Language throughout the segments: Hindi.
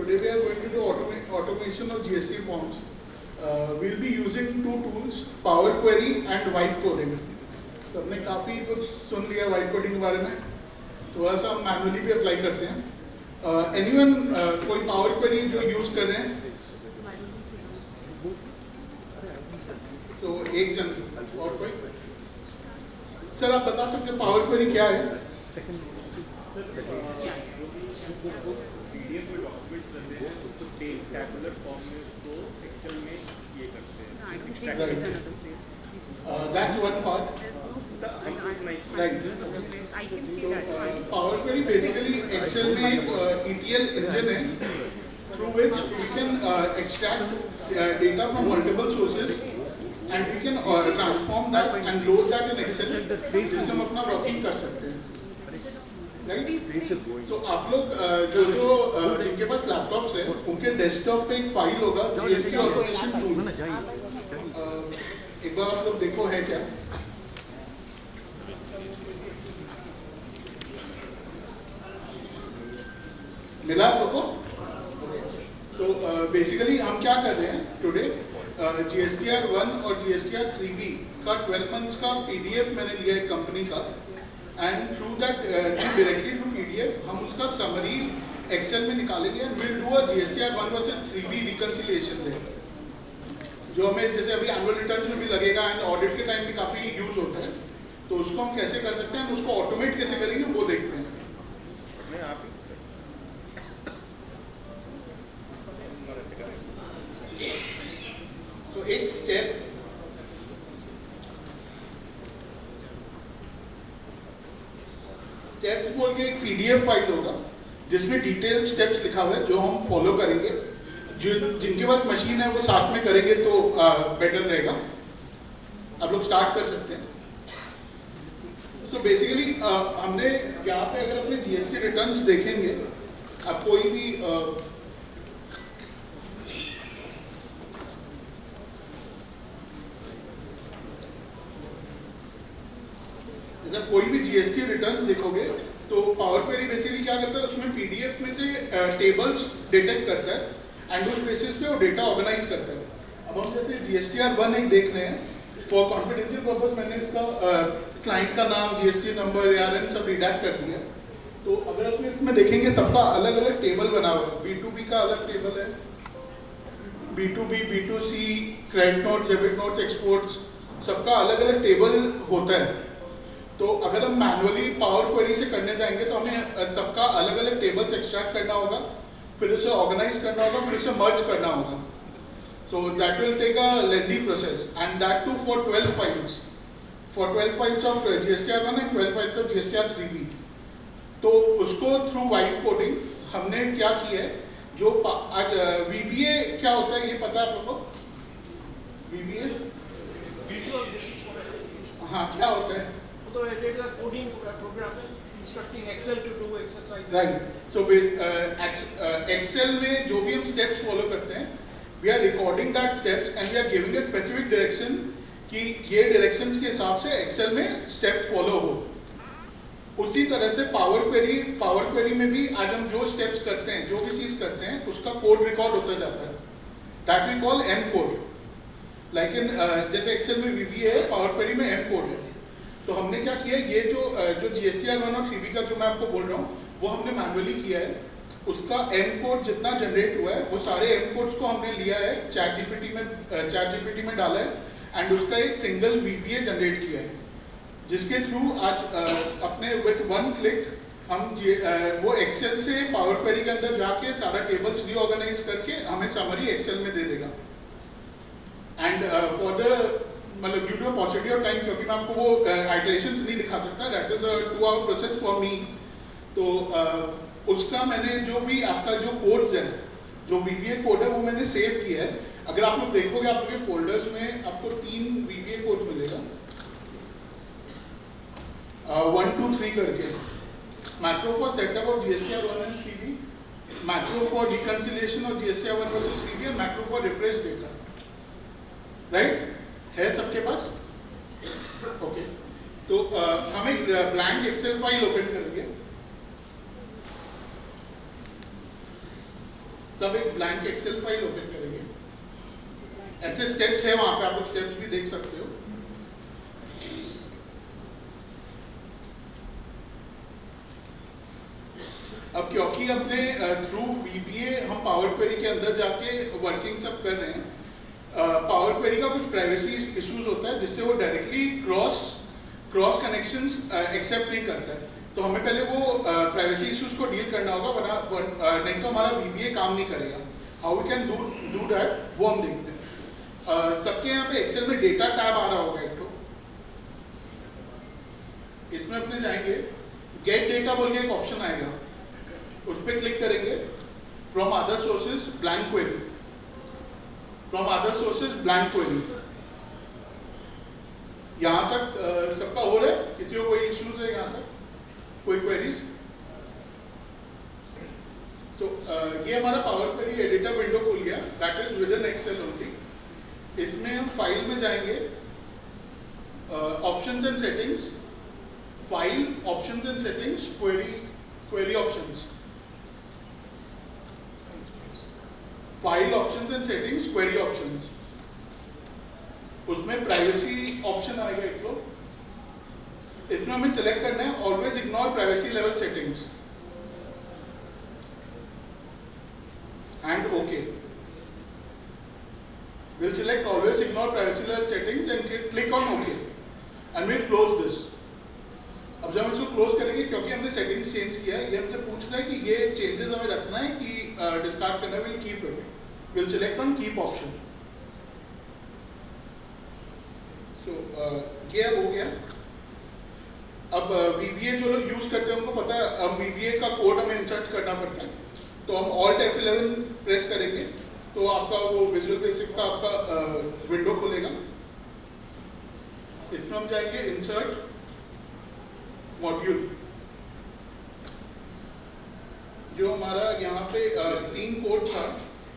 today we are going to do automation of GST forms. We'll be using two tools, Power Query and Vibe Coding. सबने काफ़ी कुछ सुन लिया वाइब कोडिंग के बारे में, थोड़ा सा हम मैनुअली भी अप्लाई करते हैं. एनीवन कोई पावर क्वेरी जो यूज़ कर रहे हैं? तो एक जन और कोई? सर आप बता सकते हैं पावर क्वेरी क्या है? पीडीएफ में डॉक्यूमेंट्स रहते हैं, उसको टैबुलर फॉर्म में उसको एक्सेल में ये करते हैं. That's one part. Right. So Power Query basically Excel में एक ETL engine है through which we can extract data from multiple sources and we can transform that and load that in Excel जिससे हम अपना वर्किंग कर सकते हैं. राइट. सो आप लोग जिनके पास लैपटॉप्स है उनके डेस्कटॉप पे एक फाइल होगा जीएसटी ऑटोमेशन टूल. एक बार आप लोग देखो है क्या? मिला आप लोग को? सो बेसिकली हम क्या कर रहे हैं टुडे, GSTR 1 और GSTR 3B का 12 मंथ्स का PDF मैंने लिया है कंपनी का, and through that directly through PDF हम उसका समरी एक्सेल में निकालेंगे and we'll do a GSTR 1 versus 3B reconciliation there, जो हमें जैसे अभी एनुअल रिटर्न्स में भी लगेगा एंड ऑडिट के टाइम भी काफ़ी यूज होता है, तो उसको हम कैसे कर सकते हैं, उसको ऑटोमेट कैसे करेंगे वो देखते हैं. तो एक स्टेप्स बोल के एक PDF फाइल होगा जिसमें डिटेल स्टेप्स लिखा हुआ है जो हम फॉलो करेंगे. जिनके पास मशीन है वो साथ में करेंगे तो बेटर रहेगा. आप लोग स्टार्ट कर सकते हैं. सो बेसिकली हमने यहाँ पे अगर अपने GST रिटर्न्स देखेंगे, आप कोई भी जब कोई भी GST रिटर्न्स देखोगे तो पावर क्वेरी बेसिकली क्या करता है, उसमें PDF में से टेबल्स डिटेक्ट करता है एंड उस बेसिस पे वो डेटा ऑर्गेनाइज करता है. अब हम जैसे GSTR 1 एक देख रहे हैं, फॉर कॉन्फिडेंशियल पर्पस मैंने इसका क्लाइंट का नाम, GST नंबर, ARN सब रिडैक्ट कर दिया. तो अगर अपने इसमें देखेंगे सबका अलग अलग टेबल बना हुआ है. B2B का अलग टेबल है, B2B, B2C, credit notes, debit notes, exports, सबका अलग अलग टेबल होता है. तो अगर हम मैनुअली पावर क्वेरी से करने जाएंगे तो हमें सबका अलग अलग टेबल्स एक्सट्रैक्ट करना होगा, फिर उसे ऑर्गेनाइज करना होगा, फिर उसे मर्ज करना होगा. So that will take a lengthy process and that too for 12 files, for 12 files of GSTR 1 and 12 files of GSTR 3B. तो उसको थ्रू वाइब कोडिंग हमने क्या किया है, जो आज VBA क्या होता है ये पता है आप लोगों को? VBA हाँ क्या होता है? So it is a coding program instructing Excel to do exercise. Right. So Excel में जो भी हम steps follow करते हैं, we are recording that steps and we are giving a specific direction कि ये directions के हिसाब से Excel में steps follow हो. उसी तरह से पावर क्वेरी में भी आज हम जो steps करते हैं, जो भी चीज़ करते हैं, उसका code record होता जाता है. That we call M code. लेकिन जैसे Excel में VBA है, पावर क्वेरी में M code है. तो हमने क्या किया, ये जो GSTR 1 और 3B का जो मैं आपको बोल रहा हूँ वो हमने मैनुअली किया है. उसका M कोड जितना जनरेट हुआ है वो सारे M कोड्स को हमने लिया है, चैट जीपीटी में डाला है एंड उसका एक सिंगल VBA जनरेट किया है, जिसके थ्रू आज अपने विथ 1 क्लिक हम वो एक्सेल से पावर क्वेरी के अंदर जाके सारा टेबल्स रीऑर्गेनाइज करके हमें समरी एक्सेल में दे देगा. एंड फॉर द मतलब due to possibility of time, क्योंकि मैं आपको वो आइटरेशंस नहीं दिखा सकता, that is a 2 hour process for me. तो उसका मैंने जो भी आपका जो कोड्स है, जो VBA कोड है वो मैंने सेव किया है. अगर आप लोग देखोगे आप लोग के फोल्डर्स में आपको 3 VBA कोड्स मिलेगा, 1, 2, 3 करके. Macro for setup of GSTR 1 and 3B, macro for reconciliation of GSTR 1 versus 3B and macro for refresh data. Right है सबके पास? ओके. तो हम एक ब्लैंक एक्सेल फाइल ओपन करेंगे. सब एक ब्लैंक एक्सेल फाइल ओपन करेंगे। ऐसे स्टेप्स है वहां पे, आप लोग स्टेप्स भी देख सकते हो। अब क्योंकि अपने थ्रू VBA हम पावर क्वेरी के अंदर जाके वर्किंग सब कर रहे हैं, पावर क्वेरी का कुछ प्राइवेसी इश्यूज होता है जिससे वो डायरेक्टली क्रॉस कनेक्शंस एक्सेप्ट नहीं करता है। तो हमें पहले वो प्राइवेसी इश्यूज को डील करना होगा, वरना नहीं तो हमारा VBA काम नहीं करेगा। How we can do that वो हम देखते हैं। सबके यहाँ पे एक्सेल में डेटा टैब आ रहा होगा एक तो, इसमें अपने जाएंगे, गेट डेटा बोल के एक ऑप्शन आएगा, उस पर क्लिक करेंगे। From other sources blank query, from other sources blank query. यहां तक सबका हो रहा है? किसी को कोई इश्यूज है यहां तक, कोई क्वेरीज? सो ये हमारा पावर क्वेरी एडिटर विंडो खुल गया, that is within Excel only. इसमें हम फाइल में जाएंगे, options and settings, file, options and settings, query options, file options and settings, query options. उसमें प्राइवेसी ऑप्शन आएगा एक तो, इसमें हमें सिलेक्ट करना है always ignore privacy level settings and okay. Will select always ignore privacy level settings and click on okay and will close this. अब जब हम इसको क्लोज करेंगे, क्योंकि हमने सेटिंग्स चेंज किया है, ये हमसे पूछ रहा है कि ये चेंजेस हमें रखना है कि डिस्कार्ड करना है। Will keep it, will select on keep option. So ये अब हो गया। अब VBA जो लोग यूज करते हैं उनको पता है, अब VBA का कोड हमें इंसर्ट करना पड़ता है, तो हम Alt F11 प्रेस करेंगे तो आपका वो विजुअल बेसिक का आपका विंडो खुलेगा। इसमें हम जाएंगे इंसर्ट मॉड्यूल, जो हमारा यहाँ पे 3 कोड था,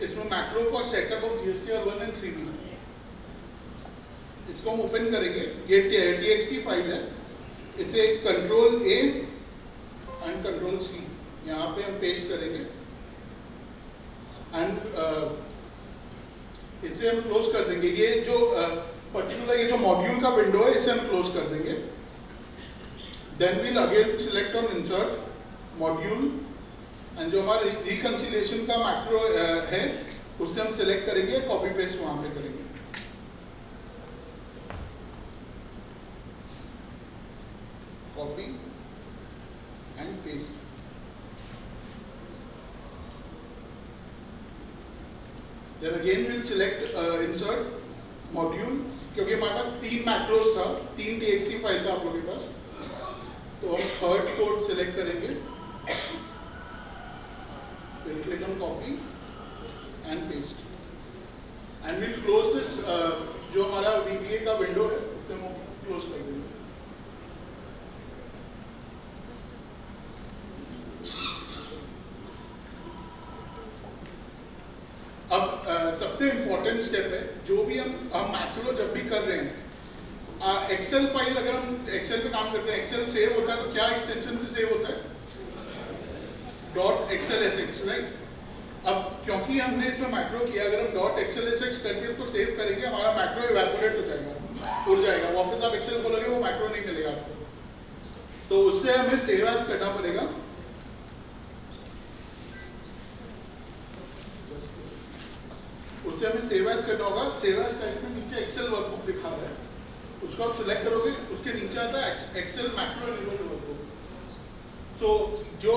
इसमें macro for setup of GST और 1 and 3B, इसको हम ओपन करेंगे। ये TXT फाइल है, इसे Ctrl A and Ctrl C यहाँ पे हम पेस्ट करेंगे एंड इसे हम क्लोज कर देंगे। ये जो पर्टिकुलर ये जो मॉड्यूल का विंडो है, इसे हम क्लोज कर देंगे। Then we'll again select on insert module and जो हमारा रिकंसिलिएशन का मैक्रो है उससे हम सिलेक्ट करेंगे, कॉपी पेस्ट वहां पे करेंगे। Copy and paste. Then again will select insert module, क्योंकि हमारे पास 3 मैक्रोस था, 3 TXT फाइल था आप लोगों के पास, तो हम थर्ड कोड सिलेक्ट करेंगे, will click on copy and paste and will close this. जो हमारा VBA का विंडो है उसे हम क्लोज कर देंगे। अब सबसे इंपॉर्टेंट स्टेप है, जो भी हम मैक्रो जब भी कर रहे हैं, एक्सेल फाइल, अगर हम एक्सेल पे काम करते हैं, एक्सेल सेव होता है तो क्या एक्सटेंशन से सेव होता है? .xlsx, right. अब क्योंकि हमने इसमें मैक्रो किया, अगर हम .xlsx करके इसको सेव करेंगे, हमारा मैक्रो इवेपोरेट हो जाएगा, उड़ जाएगा, वापस आप एक्सेल खोलोगे वो मैक्रो नहीं मिलेगा आपको। तो उससे हमें सेव एज करना पड़ेगा। उससे हमें सेव एज करना होगा। सेव एज टाइप में नीचे एक्सेल वर्कबुक दिखा रहा है, उसको आप सिलेक्ट करोगे, उसके नीचे आता है एक्सेल मैक्रो एनेबल्ड वर्कबुक। सो जो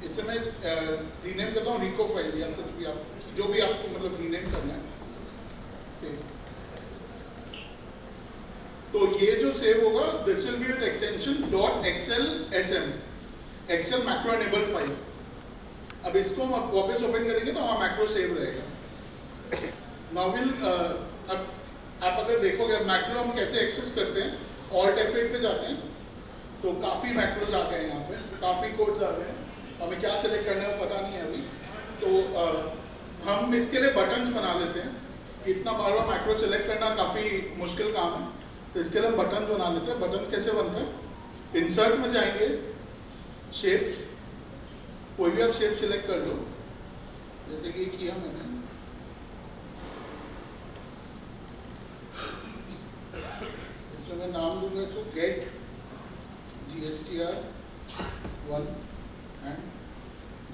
इसे मैं रीनेम करता हूँ रिको फाइल, या कुछ भी आप जो भी आपको मतलब रीनेम करना है, सेव। तो ये जो सेव होगा, this will be with extension .xlsm, Excel macro enabled file. अब इसको हम वापस ओपन करेंगे तो हमारा मैक्रो सेव रहेगा। नाउ विल अब आप अगर देखोगे मैक्रो हम कैसे एक्सेस करते हैं, Alt F8 पे जाते हैं, सो काफ़ी मैक्रोज आ गए हैं यहाँ पे, काफ़ी कोड्स आ गए हैं, हमें क्या सिलेक्ट करना है वो पता नहीं है अभी। तो हम इसके लिए बटन्स बना लेते हैं, इतना बार बार मैक्रो सिलेक्ट करना काफ़ी मुश्किल काम है, तो इसके लिए हम बटन्स बना लेते हैं। बटन्स कैसे बनते हैं? इंसर्ट में जाएंगे, शेप्स, कोई भी आप शेप सिलेक्ट कर लो, जैसे कि किया मैंने। इसमें मैं नाम दूंगा इसको get GSTR1 and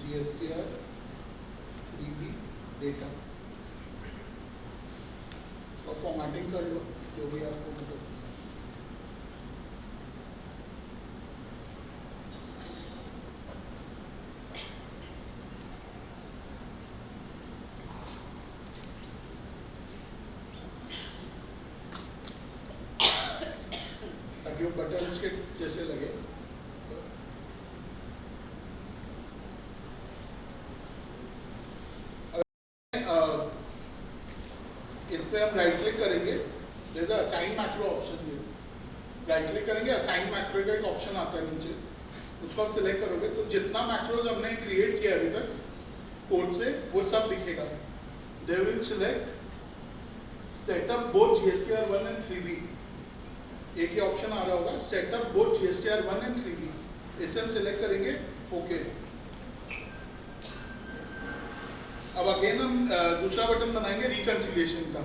GSTR3B data. इसका फॉर्मेटिंग कर लो जो भी आपको मतलब। ताकि वो बटन्स के जैसे लगे। इस पे हम राइट क्लिक करेंगे, जैसे असाइन मैक्रो ऑप्शन है, राइट क्लिक करेंगे, असाइन मैक्रो का एक ऑप्शन आता है नीचे, उसको आप सिलेक्ट करोगे तो जितना मैक्रोज हमने क्रिएट किया अभी तक कोड से वो सब दिखेगा। They will select setup both GSTR1 and 3B। एक ही ऑप्शन आ रहा होगा, setup both GSTR1 and 3B। इसे हम सिलेक्ट करेंगे, ओके। अब अगेन हम दूसरा बटन बनाएंगे रिकंसिलिएशन का।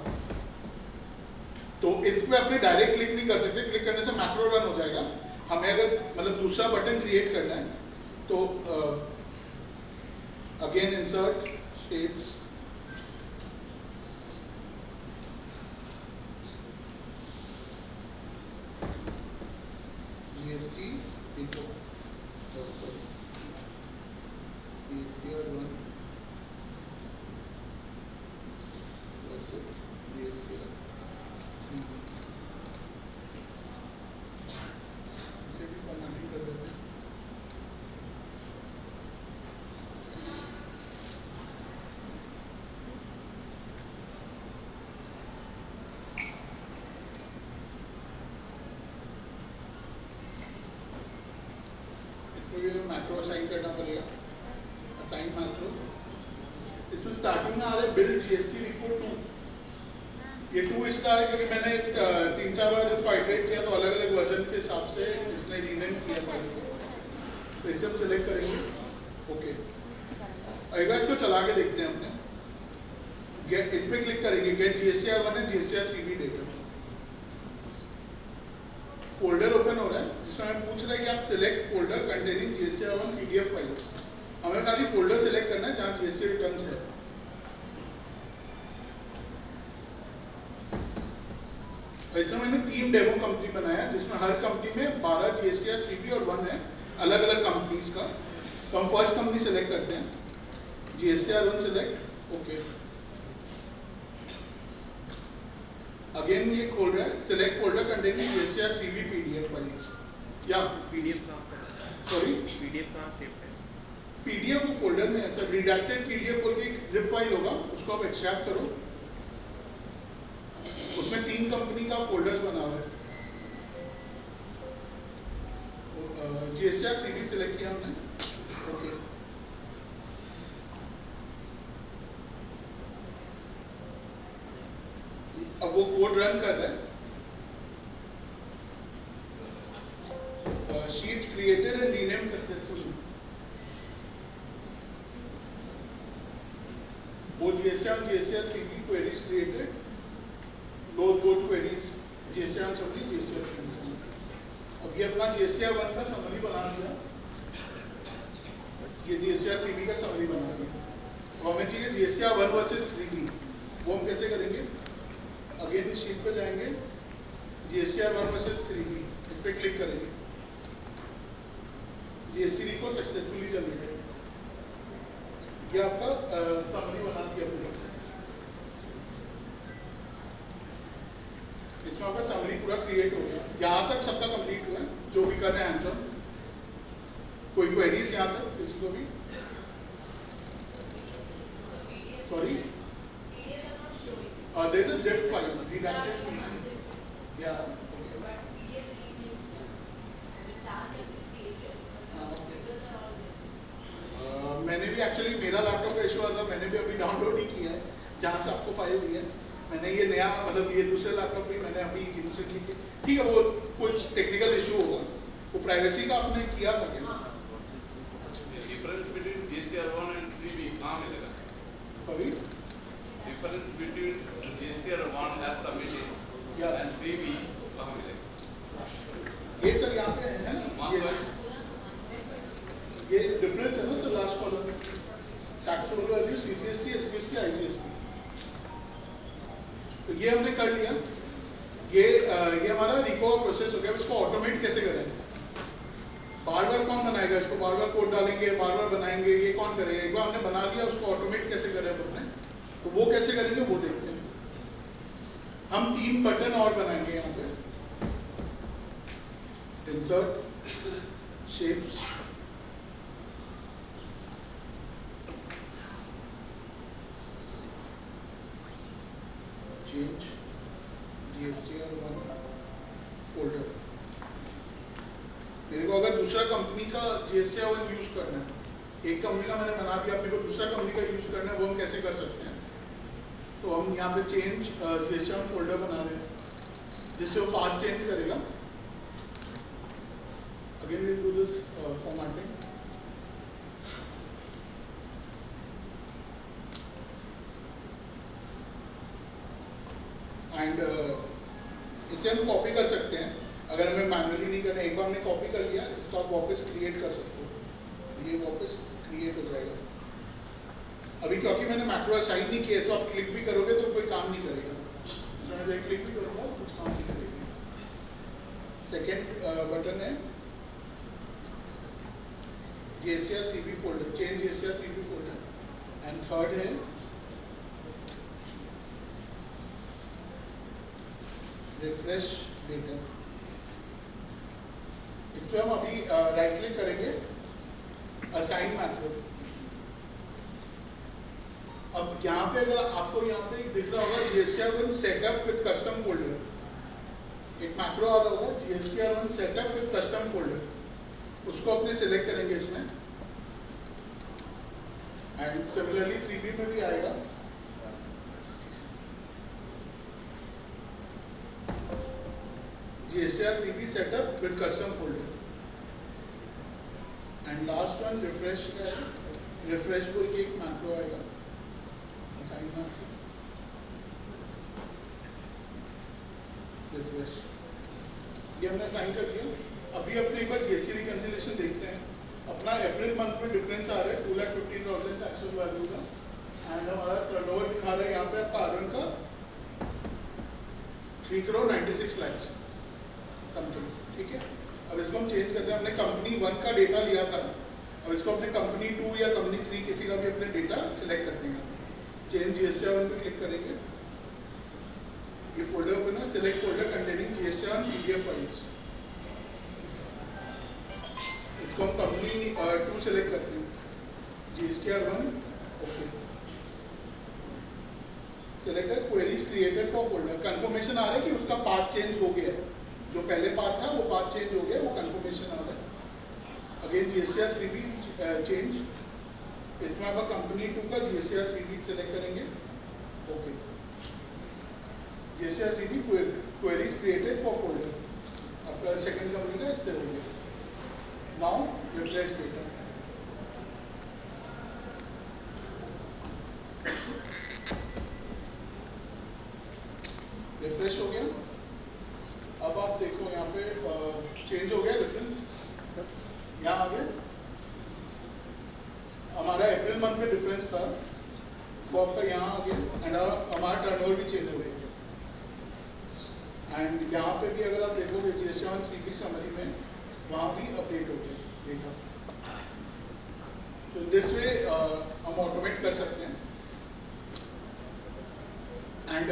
तो इस पे अपने डायरेक्ट क्लिक नहीं कर सकते, क्लिक करने से मैक्रो रन हो जाएगा। हमें अगर मतलब दूसरा बटन क्रिएट करना है तो again insert shapes, GST echo GSTR1 versus GSTR3। इसे भी फॉर्मेटिंग कर देते हैं। इसको भी मैक्रो असाइन करना पड़ेगा, असाइन मैक्रो। इसमें स्टार्टिंग में आ रहा है बिल्ड GST रिपोर्ट 2। ये 2 इसका है क्योंकि मैंने 3-4 बार इसको आइटरेट किया तो अलग अलग वर्जन के हिसाब से इसने रीनेम किया फाइल को। तो इसे हम सिलेक्ट करेंगे, ओके। एक बार इसको चला के देखते हैं अपने। गेट, इस पे क्लिक करेंगे, get GSTR1 and GSTR3B data. Folder open हो रहा है जिसमें हमें पूछ रहा है कि आप select folder containing GSTR1 PDF file. हमें खाली फोल्डर सिलेक्ट करना है जहाँ GST रिटर्न्स है। ऐसे मैंने 3 डेमो कंपनी बनाया है जिसमें हर कंपनी में 12 GSTR3B और 1 है अलग अलग कंपनीज का। तो हम फर्स्ट कंपनी सिलेक्ट करते हैं, GSTR1 सिलेक्ट, ओके। अगेन ये खोल रहा है, select folder containing GSTR3B PDF files. या PDF कहाँ पर? सॉरी, PDF कहाँ सेव है? PDF वो फोल्डर में है सर। रिडैक्टेड PDF बोल के एक जिप फाइल होगा, उसको आप एक्सट्रैक्ट करो। उसमें 3 कंपनी का फोल्डर्स बना हुआ है। GSTR3B सिलेक्ट किया हमने, ओके। अब वो कोड रन कर रहा है। Sheets created and rename successfully. Both GSTR and GSTR3B queries created. Load both queries GSTR summary, GSTR3B summary। अब ये अपना GSTR1 का समरी बना दिया, ये GSTR3B का समरी बना दिया। अब हमें चाहिए GSTR1 वर्सेस 3B। वो हम कैसे करेंगे? अगेन इस शीट पे जाएंगे, GSTR1 वर्सेस 3B, इस पे क्लिक करेंगे। GST को सक्सेसफुली जनरेटेड, ये आपका समरी बना दिया पूरा। इसमें आपका समरी पूरा क्रिएट हो गया। यहाँ तक सबका कंप्लीट हुआ है जो भी कर रहे हैं हैंड्स ऑन। कोई क्वेरीज यहाँ तक किसी को भी? Sorry, there is a zip file redacted या मैंने भी एक्चुअली, मेरा लैपटॉप का इशू आ रहा था, मैंने भी अभी डाउनलोड ही किया है जहाँ से आपको फाइल दी है। मैंने ये नया मतलब ये दूसरे लैपटॉप पे मैंने अभी इंस्टॉल किया। ठीक है, वो कुछ टेक्निकल इशू होगा। वो प्राइवेसी का आपने किया था क्या? difference between ये डिफरेंस है ना सर लास्ट कॉलम में, taxable value CGST, SGST, IGST। तो ये हमने कर लिया, ये हमारा रिको प्रोसेस हो गया। अब इसको ऑटोमेट कैसे करें? बार बार कौन बनाएगा इसको? बार बार कोड डालेंगे, बार बार बनाएंगे, ये कौन करेगा? एक बार हमने बना लिया, उसको ऑटोमेट कैसे करें अपने, तो वो कैसे करेंगे वो देखते हैं। हम 3 बटन और बनाएंगे यहाँ पे, insert, shapes, change, GSTR1 folder. मेरे को अगर दूसरा कंपनी का GSTR1 यूज करना है, एक कंपनी का मैंने बना दिया, अपने को दूसरा कंपनी का यूज करना है, वो हम कैसे कर सकते हैं? तो हम यहाँ पे चेंज GSTR1 फोल्डर बना रहे हैं, जिससे वो पाथ चेंज करेगा। Again will do this formatting, and इसे हम कॉपी कर सकते हैं अगर हमें मैनुअली नहीं करना। एक बार हमने कॉपी कर लिया, इसको आप वापस क्रिएट कर सकते हो, ये वापस क्रिएट हो जाएगा। अभी क्योंकि मैंने मैक्रो असाइन नहीं किया, इसको आप क्लिक भी करोगे तो कोई काम नहीं करेगा। इसमें मैं क्लिक भी करूँगा तो कुछ काम नहीं करेगा। सेकेंड बटन है GSTR3B folder, change GSTR3B folder, and third है रिफ्रेश डेटा। इस पर हम अभी राइट क्लिक करेंगे, असाइन मैक्रो। अब यहाँ पे अगर आपको यहाँ पे दिख रहा होगा GSTR1 setup with custom folder, एक मैक्रो आ रहा होगा GSTR1 setup with custom folder, उसको अपने सिलेक्ट करेंगे इसमें। एंड सिमिलरली 3B में भी आएगा, GSTR3B setup with custom folder. And last one refresh का है, रिफ्रेश बोल के एक मैक्रो आएगा, असाइन मैक्रो, रिफ्रेश। ये हमने असाइन कर दिया। अभी अपने एक बार GST रिकंसिलिएशन देखते हैं। अपना अप्रैल मंथ में डिफरेंस आ रहा है 2,50,000 टैक्सेबल वैल्यू का, एंड हमारा टर्नओवर दिखा रहा है यहाँ पे आपका आरन का 3,96,00,000 समथिंग, ठीक है। अब इसको हम चेंज करते हैं। हमने कंपनी 1 का डेटा लिया था, अब इसको अपने कंपनी 2 या कंपनी 3 किसी का भी अपने डेटा सिलेक्ट करते हैं। चेंज GSTR1 पे क्लिक करेंगे, ये फोल्डर ओपन है, select folder containing GSTR1 PDF files. इसको हम कंपनी 2 सिलेक्ट करते हैं, GSTR1 ओके, सिलेक्ट है, queries created for folder. Confirmation आ रहा है कि उसका पाथ चेंज हो गया है, जो पहले पाथ था वो पाथ चेंज हो गया, वो कंफर्मेशन आ रहा है। अगेन GSTR3B चेंज, इसमें आप कंपनी 2 का GSTR3B सिलेक्ट करेंगे, okay. GSTR3B queries created for folder, आपका सेकंड कंपनी का इससे हो गया। नाउ रिफ्रेश डेटा, रिफ्रेश हो गया। अब आप देखो यहाँ पे चेंज हो गया डिफरेंस, यहाँ आ गया। हमारा अप्रैल मंथ में डिफरेंस था वो आपका यहाँ आ गया, एंड हमारा टर्नओवर भी चेंज हो गया। एंड यहाँ पे भी अगर आप देखोगे GSTR3B समरी में, वहाँ भी अपडेट हो गया डेटा। सो दिस वे हम ऑटोमेट कर सकते हैं। एंड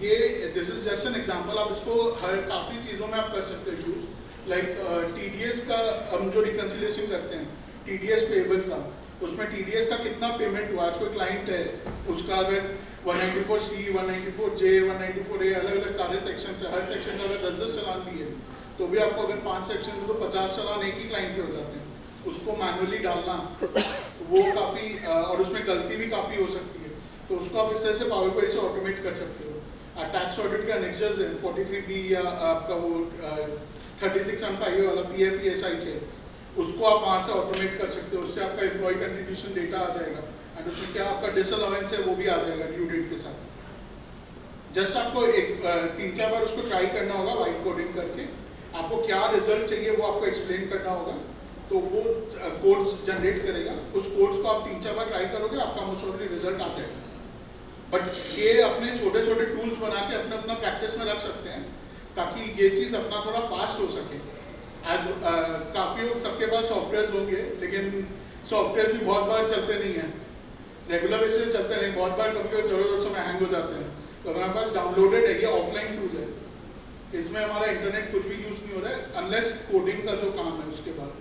ये this is just an example, आप इसको हर काफ़ी चीज़ों में आप कर सकते हो यूज़। लाइक TDS का हम जो रिकंसिलिएशन करते हैं, TDS पेबल का, उसमें TDS का कितना पेमेंट हुआ। आज कोई क्लाइंट है, उसका अगर 194C, 194J, 194A अलग अलग सारे सेक्शन है, हर सेक्शन का अगर 10-10 चालान भी है, तो भी आपको अगर 5 सेक्शन में तो 50 चालान एक ही क्लाइंट के हो जाते हैं। उसको मैनुअली डालना वो काफ़ी, और उसमें गलती भी काफ़ी हो सकती है, तो उसको आप इस तरह से पावर पॉइंट से ऑटोमेट कर सकते हो। टैक्स ऑडिट के अनेक्सर्स है 43B या आपका वो 3615 वाला PFESI के, उसको आप वहाँ से ऑटोमेट कर सकते हो। उससे आपका एम्प्लॉय कंट्रीब्यूशन डेटा आ जाएगा, एंड उसमें क्या आपका डिसअलाउंस है वो भी आ जाएगा ड्यू डेट के साथ। जस्ट आपको एक 3-4 बार उसको ट्राई करना होगा वाइट कोडिंग करके, आपको क्या रिजल्ट चाहिए वो आपको एक्सप्लेन करना होगा, तो वो कोड्स जनरेट करेगा। उस कोड्स को आप 3-4 बार ट्राई करोगे, आपका मोस्ट ऑफली रिजल्ट आ जाएगा। बट ये अपने छोटे छोटे टूल्स बना के अपना अपना प्रैक्टिस में रख सकते हैं ताकि ये चीज़ अपना थोड़ा फास्ट हो सके। आज काफ़ी सबके पास सॉफ्टवेयर होंगे, लेकिन सॉफ्टवेयर भी बहुत बार चलते नहीं हैं, रेगुलर बेसिस चलते नहीं, बहुत बार कभी कभी ज़रूरत समय हैंग हो जाते हैं। तो हमारे पास डाउनलोडेड है, ये ऑफलाइन टूल है, इसमें हमारा इंटरनेट कुछ भी यूज़ नहीं हो रहा है अनलेस कोडिंग का जो काम है उसके बाद।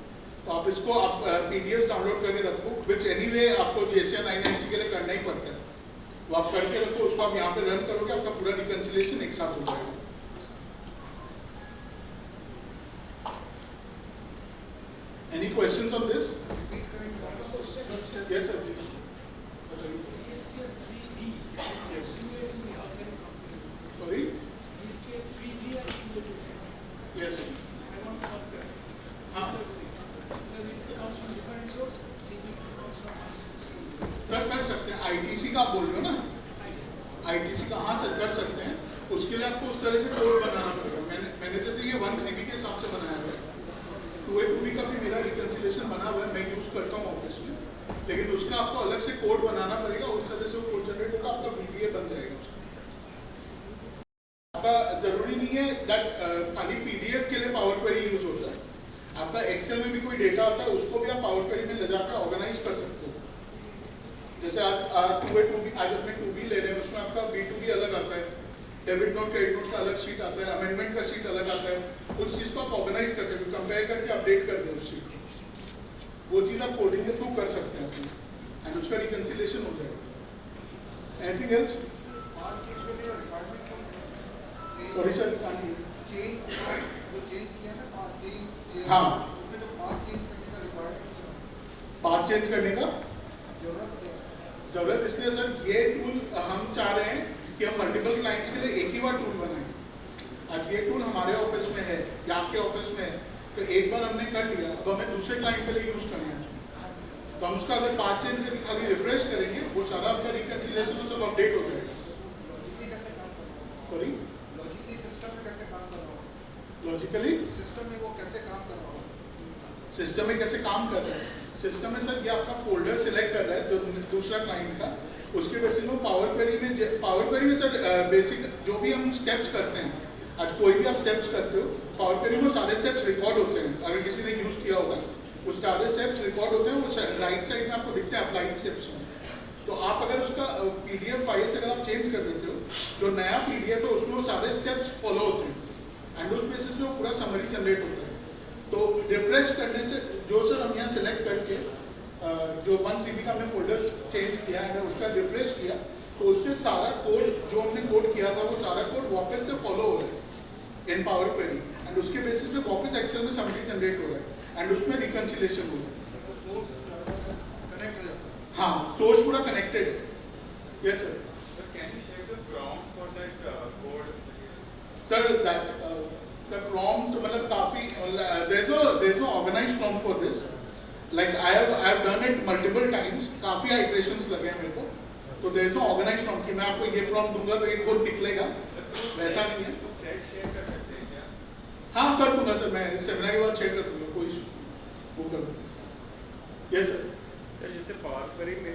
तो आप इसको आप पीडीएफ डाउनलोड करके रखो, विच एनीवे आपको जेएसए 990 के लिए करना ही पड़ता है, वो आप करके रखो, उसको आप यहाँ पे रन करोगे, आपका पूरा रिकंसिलिएशन एक साथ हो जाएगा। Any questions on this? Yes, sir, please. Yes. Sorry? Yes. हाँ सर कर सकते हैं, आईटीसी का आप बोल रहे हो ना, आईटीसी का, हाँ सर कर सकते हैं। उसके लिए आपको उस तरह से कोड बनाना पड़ेगा। मैंने जैसे ये 1 के हिसाब से बनाया हुआ है, 2A2B का भी मेरा रिकंसिलिएशन बना हुआ है, मैं यूज़ करता हूँ ऑफिस में, लेकिन उसका आपको अलग से कोड बनाना पड़ेगा, उस तरह से वो कोड जनरेट होगा, आपका VBA बन जाएगा उसका। आपका ज़रूरी नहीं है दैट खाली PDF के लिए पावर क्वेरी यूज़ होता है, आपका एक्सेल में भी कोई डेटा आता है, उसको भी आप पावर क्वेरी में ले जाकर ऑर्गेनाइज कर सकते हो। जैसे आज 2A2B, आज अपने 2B ले रहे हैं, उसमें आपका B2B अलग आता है, डेबिट नोट क्रेडिट नोट का अलग शीट आता है, अमेंडमेंट का शीट अलग आता है, उस चीज़ को आप ऑर्गेनाइज कर सकते हो, कंपेयर करके अपडेट कर दें उस शीट को, वो चीज़ आप कोडिंग के थ्रू कर सकते हैं अपनी, एंड उसका रिकंसिलिएशन हो जाएगा। Anything else? सॉरी सर, हाँ पाथ चेंज करने का जरूरत इसलिए सर, ये टूल हम चाह रहे हैं कि हम मल्टीपल क्लाइंट्स के लिए एक ही बार टूल बनाएं। आज ये टूल हमारे ऑफिस में है या आपके ऑफिस में है, तो एक बार हमने कर लिया, अब हमें दूसरे क्लाइंट के लिए यूज़ करना है, तो हम उसका अगर पाथ चेंज करके खाली रिफ्रेश करेंगे, वो सारा आपका रिकंसिलिएशन में सब अपडेट हो जाएगा। सॉरी, लॉजिकली सिस्टम में वो कैसे काम कर रहा है? सिस्टम में कैसे काम कर रहा है? सिस्टम में सर ये आपका फोल्डर सिलेक्ट कर रहा है जो दूसरा क्लाइंट का, उसके बेसिस में पावर क्वेरी में सर बेसिक जो भी हम स्टेप्स करते हैं, आज कोई भी आप स्टेप्स करते हो, पावर क्वेरी में सारे स्टेप्स रिकॉर्ड होते हैं, अगर किसी ने यूज़ किया होगा वो सारे स्टेप्स रिकॉर्ड होते हैं, वो राइट साइड में आपको दिखते हैं अप्लाइड स्टेप्स में। तो आप अगर उसका PDF फाइल से अगर आप चेंज कर देते हो, जो नया PDF है उसमें वो सारे स्टेप्स फॉलो होते हैं, एंड उस बेसिस पे वो पूरा समरी जनरेट होता है। तो रिफ्रेश करने से जो सर हम यहाँ सेलेक्ट करके जो 1 का हमने फोल्डर चेंज किया है, उसका रिफ्रेश किया, तो उससे सारा कोड जो हमने कोड किया था वो सारा कोड वापस से फॉलो हो रहा है इन पावर क्वेरी, एंड उसके बेसिस पे वापस एक्सेल में समरी जनरेट हो रहा है, एंड उसमें रिकंसिलिएशन हो रहा है। हाँ, सोर्स पूरा कनेक्टेड है। Yes sir. Sir that sir prompt मतलब काफ़ी there is no organised prompt for this, like I have done it multiple times, काफ़ी आइटरेशंस लगे हैं मेरे को, तो there is no organised prompt कि मैं आपको ये प्रॉम्प्ट दूंगा तो ये कोड निकलेगा, वैसा नहीं है। हाँ कर दूंगा सर, मैं सेमिनार के बाद शेयर कर दूंगा, कोई इशू वो कर दूंगा। Yes sir. सर जैसे पावर क्वेरी में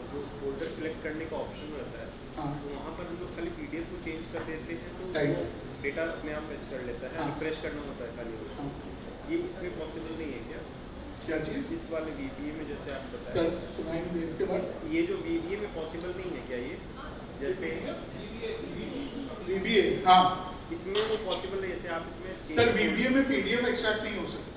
वो फोल्डर सिलेक्ट करने का ऑप्शन रहता है, तो वहाँ पर हम लोग खाली PDF को चेंज कर देते हैं तो वो डेटा अपने आप फेच कर लेता है, रिफ्रेश करना होता है खाली। ये इसमें पॉसिबल नहीं है क्या? क्या चीज़? इस वाले VBA में जैसे आप बताएं सर सुनाएंगे इसके बाद। ये जो VBA में पॉसिबल नहीं है क्या? ये जैसे VBA, हाँ इसमें वो पॉसिबल है, जैसे आप इसमें सर VBA में PDF एक्सट्रैक्ट नहीं हो सकता,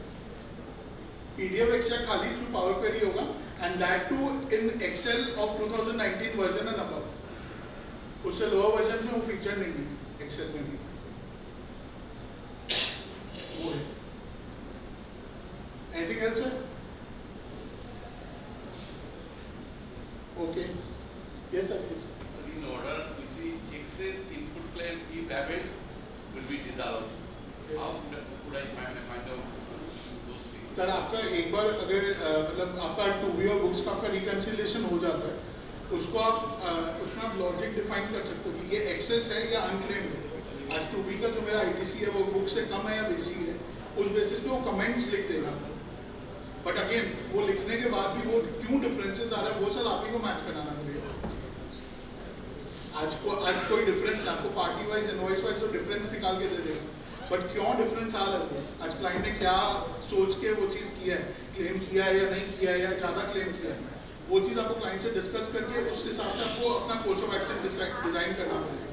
PDF एक्सट्रैक्ट खाली थ्रू पावर क्वेरी होगा, and that too in Excel of 2019 version and above, उससे लोअर वर्जन में वो फीचर नहीं है एक्सेल में भी, वो है। Anything else sir? Okay, yes sir please. In order to see excess input claim if valid will be disallowed. How could I find out those things? Sir आपका एक बार अगर मतलब आपका 2B और बुक्स का आपका रिकंसिलिएशन हो जाता है, उसको आप उसमें आप लॉजिक डिफाइन कर सकते हो कि ये एक्सेस है या अनक्लेम्ड है। आज 2B का जो मेरा ITC है वो बुक से कम है या बेसी है, उस बेसिस पे वो कमेंट्स लिख देगा अभी वो क्यों डिफरेंसेस आ रहे हैं वो सर आप ही को मैच कराना पड़ेगा। आज कोई डिफरेंस आपको पार्टी वाइज इनवॉइस वाइज तो डिफरेंस निकाल के दे देगा, बट क्यों डिफरेंस आ रहा है, आज क्लाइंट ने क्या सोच के वो चीज़ किया है, क्लेम किया है या नहीं किया है या ज़्यादा क्लेम किया है, वो चीज़ आपको क्लाइंट से डिस्कस करके उस हिसाब से आपको अपना कोर्स ऑफ एक्शन डिज़ाइन करना पड़ेगा।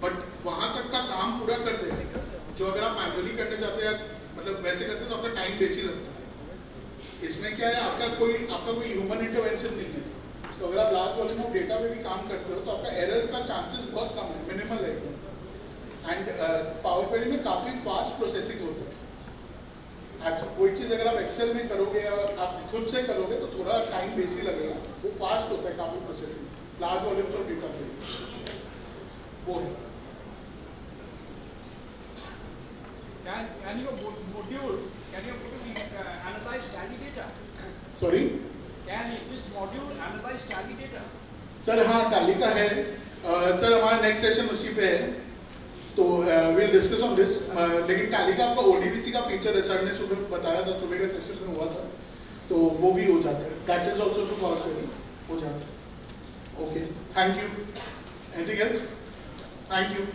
बट वहाँ तक का काम पूरा कर देगा जो अगर आप मैनुअली करने जाते हैं मतलब वैसे करते हैं तो आपका टाइम बेसी लगता है। इसमें क्या है आपका कोई ह्यूमन इंटरवेंशन नहीं है, तो अगर आप लार्ज वॉल्यूम ऑफ डेटा में भी काम करते हो तो आपका एरर का चांसेस बहुत कम है, मिनिमल है एकदम। एंड पावर क्वेरी में काफ़ी फास्ट प्रोसेसिंग होता है। आज कोई चीज़ अगर आप एक्सेल में करोगे या आप खुद से करोगे तो थोड़ा टाइम बेसी लगेगा, वो फास्ट होता है काफ़ी processing large volumes of data पे, वो है। Can your module analyze tally data? Sorry Can this module analyze tally data? Sir हाँ टैली का है सर, हमारा नेक्स्ट सेशन उसी पे है तो विल डिस्कस ऑन दिस। लेकिन टैली का आपका ओडीबीसी का फीचर है, सर ने सुबह बताया था, सुबह के सेशन में हुआ था, तो वो भी हो जाता है, that is also to power query हो जाता है। Okay, thank you. Anything else? Thank you.